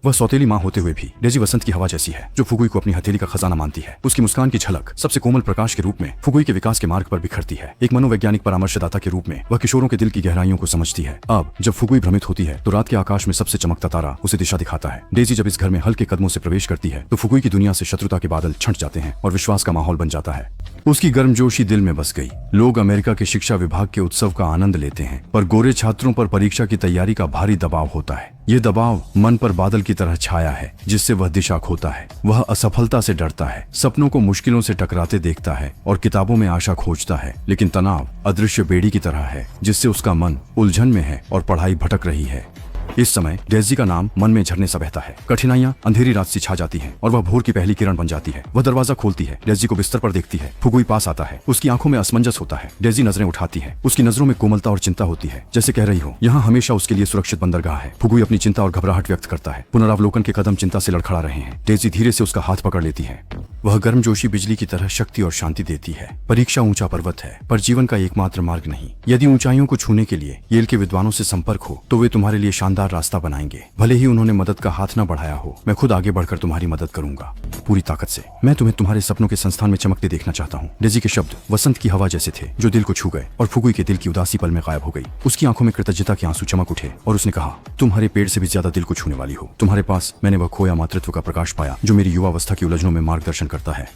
वह सौतेली माँ होते हुए भी डेजी वसंत की हवा जैसी है जो फुगुई को अपनी हथेली का खजाना मानती है। उसकी मुस्कान की झलक सबसे कोमल प्रकाश के रूप में फुगुई के विकास के मार्ग पर बिखरती है। एक मनोवैज्ञानिक परामर्शदाता के रूप में वह किशोरों के दिल की गहराइयों को समझती है। अब जब फुगुई भ्रमित होती है तो रात के आकाश में सबसे चमकता तारा उसे दिशा दिखाता है। डेजी जब इस घर में हल्के कदमों से प्रवेश करती है तो फुगुई की दुनिया से शत्रुता के बादल छंट जाते हैं और विश्वास का माहौल बन जाता है। उसकी गर्मजोशी दिल में बस गई। लोग अमेरिका के शिक्षा विभाग के उत्सव का आनंद लेते हैं, पर गोरे छात्रों पर परीक्षा की तैयारी का भारी दबाव होता है। ये दबाव मन पर बादल की तरह छाया है जिससे वह दिशा खोता है। वह असफलता से डरता है, सपनों को मुश्किलों से टकराते देखता है और किताबों में आशा खोजता है। लेकिन तनाव अदृश्य बेड़ी की तरह है जिससे उसका मन उलझन में है और पढ़ाई भटक रही है। इस समय डेजी का नाम मन में झरने सा बहता है। कठिनाइयां अंधेरी रात सी छा जाती हैं और वह भोर की पहली किरण बन जाती है। वह दरवाजा खोलती है, डेजी को बिस्तर पर देखती है। फुगुई पास आता है। उसकी आंखों में असमंजस होता है। डेजी नजरें उठाती है। उसकी नजरों में कोमलता और चिंता होती है, जैसे कह रही हो यहाँ हमेशा उसके लिए सुरक्षित बंदरगाह है। फुगुई अपनी चिंता और घबराहट व्यक्त करता है। पुनरावलोकन के कदम चिंता से लड़खड़ा रहे हैं। डेजी धीरे से उसका हाथ पकड़ लेती है। वह गर्मजोशी बिजली की तरह शक्ति और शांति देती है। परीक्षा ऊंचा पर्वत है, पर जीवन का एकमात्र मार्ग नहीं। यदि ऊंचाइयों को छूने के लिए येल के विद्वानों से संपर्क हो तो वे तुम्हारे लिए शानदार रास्ता बनाएंगे। भले ही उन्होंने मदद का हाथ न बढ़ाया हो, मैं खुद आगे बढ़कर तुम्हारी मदद करूंगा पूरी ताकत से। मैं तुम्हें तुम्हारे सपनों के संस्थान में चमकते देखना चाहता हूँ। डेजी के शब्द वसंत की हवा जैसे थे जो दिल को छू गए और फुगुई के दिल की उदासी पल में गायब हो गई। उसकी आंखों में कृतज्ञता के आंसू चमक उठे और उसने कहा, तुम हरे पेड़ से भी ज्यादा दिल को छूने वाली हो। तुम्हारे पास मैंने वह खोया मातृत्व का प्रकाश पाया जो मेरी युवावस्था की उलझनों में मार्गदर्शन करता है।